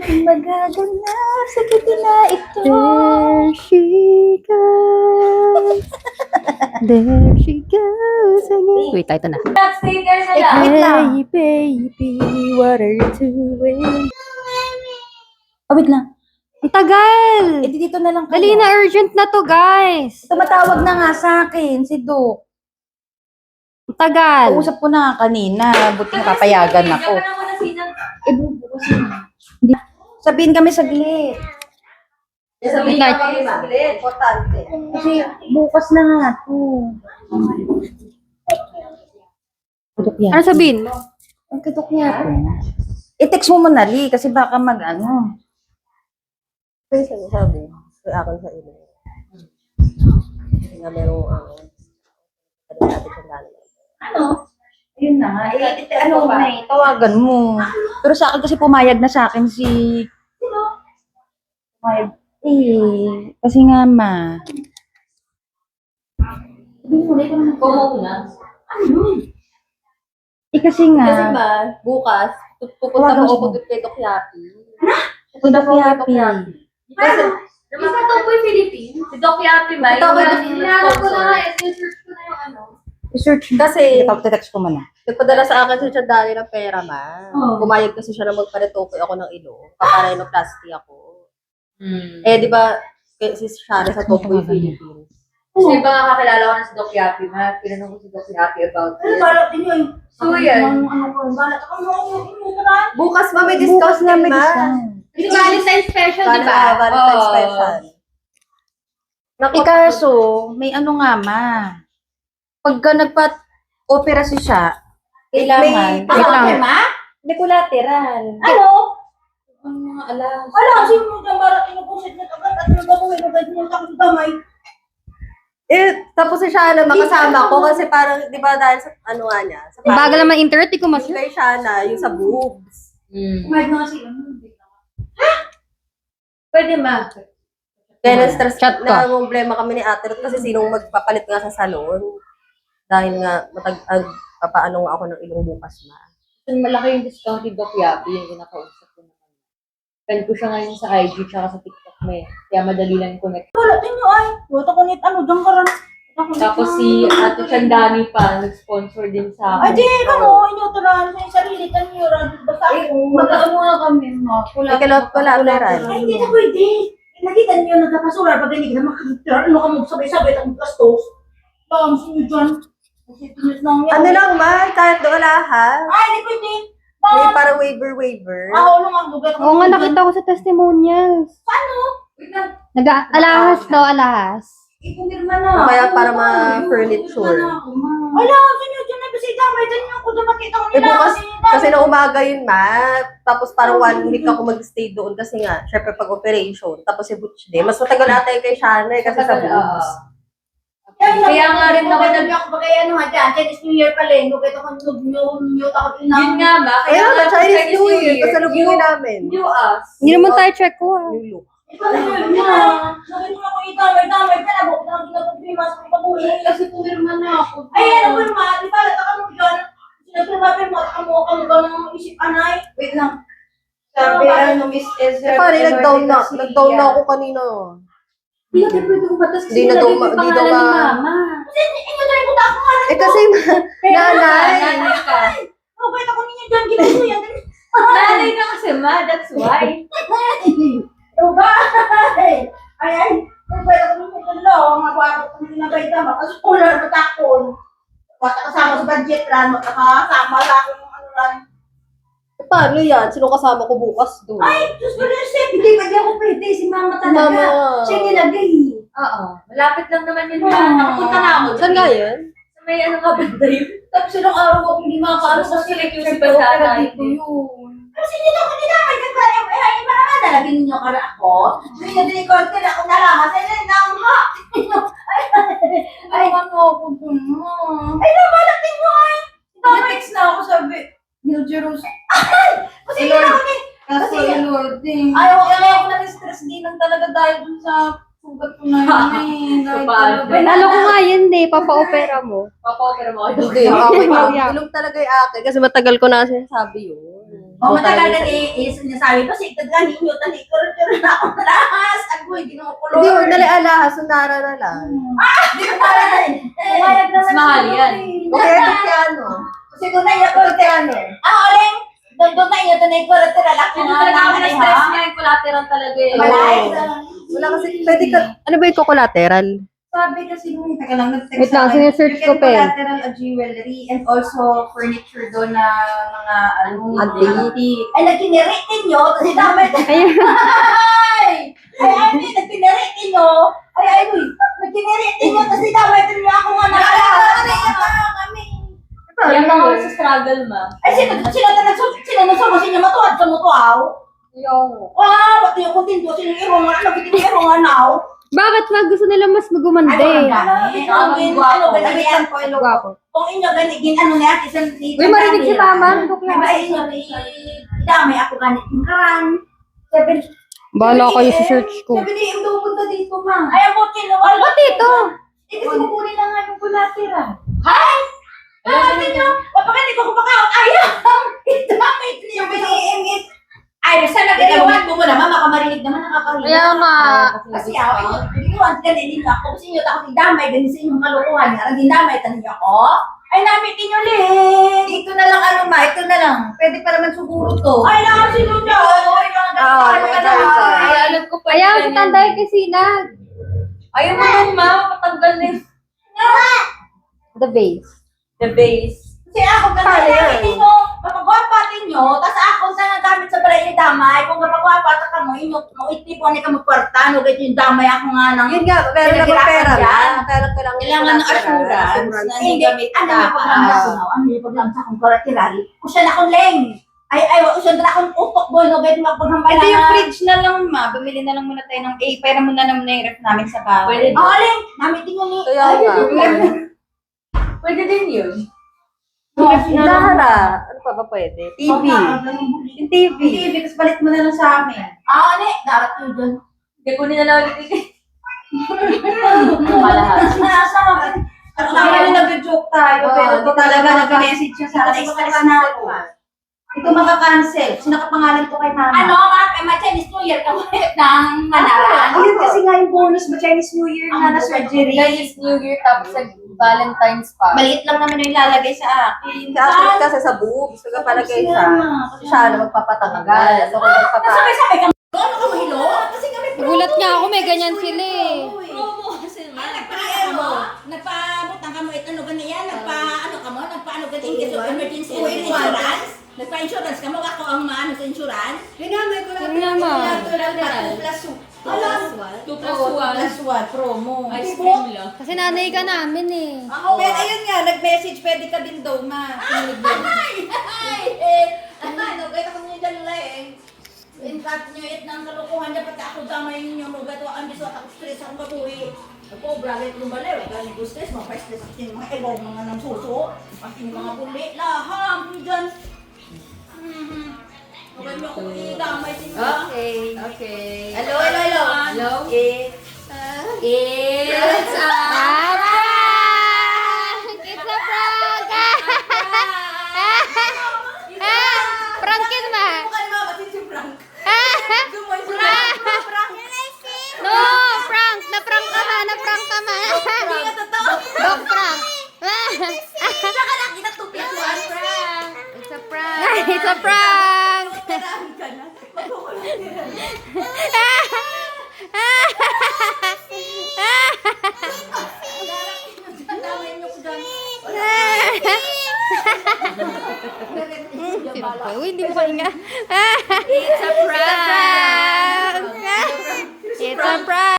Magaganap sa kita na ito. There she goes. There she goes again. Wait, ito na. Stay there na lang. Wait lang. Hey, baby, what are you doing? Oh, wait lang. Ang tagal! Eh, dito na lang kayo. Dali na, urgent na to, guys. Tumatawag na nga sa akin, si Doc. Ang tagal. Kausap ko na kanina. Buti papayagan ako. Diyan ka na muna sinang. Eh, bubukas na. Sabihin kami saglit. Sabihin Night. ka kami saglit. Importante. Kasi bukas na nga to. Doc yan. Ano sabihin mo? Ang kadok niya po. I-text mo muna, Lee, kasi baka mag-ano. Ano sabi? Kaya akin sa ilo. Kasi nga merong Ano? Ayun na nga. Ano na eh, tawagan mo. Pero sa akin kasi pumayag na sa akin si... Pumayag. Eh, kasi nga ma. Kumuna. Eh kasi nga. Kasi ba, bukas, pupunta Tawagan mo mo. ako kay Doc Yapi. Pupunta ko yapi. Kasi, naman ka po yung Philippines? Si Doc Yapi ba? Hinahanap ko na nga, search ko na yung ano. I-search mo. Kasi- Text ko muna. Nagpadala sa akin si Chandali ng pera, ma. Oo. Pumayag kasi siya na magparetoke ako ng ilo. Paparenoplasty ako. Eh, di ba, si Shana sa Topoy Philippines. Kasi ba kakilala ko na si Doc Yapi, ma? Pinanong ko si Doc Yapi about it. Balot din yun. So, yan. Balot ako Bukas, ma, may Bukas discount na din, may ma. discount. It's Valentine's special, di ba? Valentine's Oo. special. Eh kaso, may ano nga ma. Pagka nagpa-opera si siya, kailangan. Wait lang. May collateral. Ano? Ang mga alam. Sino mo dyan marating po sa agad at yung gagawin agad mo takot damay. Eh, tapos si Shana, makasama ko kasi parang, di ba, dahil sa, ano nga niya, sa Ang bagal naman internet, di ko mas... yung kay Shana, yung sa boobs. Kumayag na kasi. Pwede, ma. Kaya na-stress, Chat ka. na problema kami ni Ate Ruth kasi sinong magpapalit nga sa salon. Dahil nga, papaano nga ako ng ilong bukas na. Kasi malaki yung discount ni Doc Yapi, yung kinakausap ko naman. Friend ko siya ngayon sa IG tsaka sa TikTok mo eh. Kaya madali lang connect. Wala tinyo ay. Wala ko nit ano dyan karan. Tapos si Ate Chandani pa, nag-sponsor din sa Ay akin. di ano, inuturan sa sarili tanyo basta ako. Mag-ano nga kami, ma. Collateral. Ay hindi na pwede. Nakita niyo nagkapasular pag hindi ka makakita. Ano ka mo sabay-sabay at gastos. Lang sinyo dyan. Kasi pinit lang yan. Ano lang, ma, kahit doon lahat. Ay, hindi pwede. May para waiver. Ako lang ang lugar. Oo nga, nakita ko sa testimonials. Nag-alahas daw, alahas. Ipumirma na. O kaya para ma-furniture. Wala, sinyo dyan na bisita. May dyan yung kudo makita ko Eh, nila. bukas, kasi na umaga yun, ma. Tapos parang 1 week ako mag-stay doon kasi nga, syempre pag operation, tapos si Butch din. Mas matagal ata yung kay Shana eh, kasi sa boobs. Kaya nga rin ako ako bagay ano nga dyan. Chinese New Year pala eh. Nukit ako nug-newt ako din Yun nga, ma. Kaya nga, nga Chinese New Year, kasalubungin namin. New us. Hindi naman tayo check ko, ah. New look. Nakita mo ako itamay-tamay ka na. Bukod na ginagawa sa pag-uwi. Kasi pumirma na ako. Ay, ano mo naman? Di ba, taka mo dyan. Sinagpapapin mo, taka mo ka ng isip anay. Wait lang. Sabi, ano, Miss Ezra. Pare, nag-down na ako kanina. Hindi natin pwede umatas kasi Hindi na daw nilagay ko yung hindi daw pangalan ni ma- Mama. Kasi inyo na rin ako nga. Eh kasi, nanay. Nanay ka. Bakit ako ninyo dyan? Ginagawa yan. Nanay ka kasi, ma. That's why. Diba? Ay, bakit ako ninyo dyan lang? Magwapot ko ninyo na baita. Makasukular, matakon. Kasama sa budget lang. Makakasama lang yung ano lang. Paano yan? Sino kasama ko bukas doon? Ay, Diyos ko na siya. Hindi ako pwede. Si mama talaga. Mama. Siya nilagay. Oo. Malapit lang naman yun, ma. Nakapunta na ako. Saan nga yun? Sa may ano ka banda yun. Tapos ilang araw ako hindi makakaano Basta kasi sila yung siyempre, si Basana, opera hindi. dito yun. Kasi hindi ako dinamay ka kaya ay marami nalagyan ninyo kara ako. Hindi na record ka na ako nalaman sa ilan lang ha. Ay, ano ako dun mo. Ay, nabalak din mo ay. Text na ako sabi. Mil Jerusalem. Ay! Kasi hindi na ako ni. Kasi Lord din. Ayaw ako na-stress din lang talaga dahil dun sa sugat ko na yun eh. Paano? Lalo ko nga yun, papa-opera mo. Papa-opera mo ako. Hindi, okay. Ilong talaga yung akin kasi matagal ko na sinasabi yun. O matagal na sinasabi ko, si Ikad ninyo, tani ko rin na ako malahas. Agoy, ginukulor. Hindi, huwag nalala, sunara na lang. Di ko pala na eh. Pumayag Mas mahal yan. Okay, ito piano. Kasi doon na iyo ko Piano. Oling, doon na iyo, tanay ko rin lalaki Kung na talaga ako naman na-stress niya, yung collateral talaga eh. Malay. Wala kasi, pwede ka, ano ba yung collateral? Sabi kasi nung, teka lang, nag-text Wait lang, sa akin, sinesearch you ko can pa eh. collateral a jewelry and also furniture doon na mga Antique. antique. Ay, nagkiniritin nyo, kasi damay. Ayun. Ay, nagkiniritin nyo. Ay, nagkiniritin nyo, kasi damay din nyo ako nga kami. Yan lang ako sa struggle, ma. Ay, sino nagsumo sinyo matuwad sa mutuaw? Yung Pati yung kuntinto, sino irong nga, nagkitinirong nga now. Bakit ba gusto nila mas magumanda Ay, eh? gwapo. Kung inyo ganigin, ano na ate, sa Uy, marinig si mama. Ay, inyo, damay ako ganit yung karan. Sabi, Bahala kayo sa search ko. sabi ni, yung punta dito, ma. Ay, ang buti na wala. Ba't dito? Eh, kasi kukunin na nga yung kulatira. Hay! Ay, nyo, papakita ko kumakaon. Ayaw! Damay niyo, biniingit. Ay, sana galiwan mo naman, makamarinig naman nakakarinig. Kaya nga. Kasi ako, giliwan, ganinin ako. Kasi inyo, ako damay, ganun sa inyong kalukuhan. Ang dinamay, tanong ako. Ay, namitin nyo, Ling. Ito na lang, ano ma, ito na lang. Pwede pa naman siguro to. Ay, nakasino nyo. Ay, alam ko pa. Ayaw, sa tanday kasi Sinag. Ayaw mo nung ma, patanggal na yung The base. the base. Kasi ako, ganun namitin nyo. Mapagwapatin nyo, tapos ako sa nagamit sa balay ni damay. Kung mapagwapata ka mo, inyo, itipon ni ka magkwarta, no, ganyan yung damay ako nga nang. Yun nga, pero naman pera Yan. na. Kailangan ko lang. Kailangan ng assurance na hindi gamit ano yung paglamsa ko? Ano yung paglamsa kong kuratirali? Kung siya na akong leng. Ay, usyan na akong utok boy, no, gayet magpaghambay na. Ito yung fridge na lang, ma. Bumili na lang muna tayo ng pera muna naman na yung ref namin sa bahay. Pwede din. Oh, leng, namitin mo ni. Kaya nga. Pwede din yun. Dahara. Ano pa ba pwede? TV. Yung TV. TV, tapos balit mo na lang sa amin. Ah, ne, darat yun dyan. Hindi ko nila na ulit yung malahas. Kaya nag-joke tayo, pero ito talaga nag-message siya sa akin. Express na ako. Ito makakancel. Sinakapangalan to kay mama. Ano, may Chinese New Year ka ng manaran. Ayun kasi nga yung bonus ba Chinese New Year na na surgery. Chinese New Year tapos sa Valentine's pa. Maliit lang naman yung ilalagay sa akin. Kasi kasi sa boobs. Huwag ka palagay sa... Siya na magpapatanggal. Ano ko magpapa... Sabay-sabay ka. Ano ka mahilo? Kasi kami Nagulat nga ako, may ganyan sila eh. Nagpa-butang ka mo ito, ano ganyan, nagpa-ano ka mo, nagpa-ano ganyan, in case of emergency, insurance. Nagpa-insurance ka mo, ako ang maano sa insurance. Yun naman. Two plus one. Plus one, promo. Ice cream lang. Kasi nanay ka namin eh. Pero ayun nga, nag-message, pwede ka din daw, ma. Ano, kaya kami yung daluleng. In-cut nyo it ng kalukuhan niya, pati ako damay ninyo, no, gato ang bisot, ako stress akong kabuhi. Ako, bracket yung balew, gano'n ko stress, mga stress ang mga ego, mga nang suso, pati yung mga puli, laham, dyan. Okay, mo ako i-damay din mo. Okay. Hello, hello, hello. Hello? It's It's a prank! It's a prank! Prank yun ba? Mukha ni mama, si Frank. No, prank! Na-prank ka ma! Na-prank ka ma! Dog prank! Saka nakita 2 plus 1 prank. It's a prank! It's a prank! Marami ka na. Damay nyo ko dyan. Uy, hindi mo kainga. It's a prank. It's a prank! It's a prank!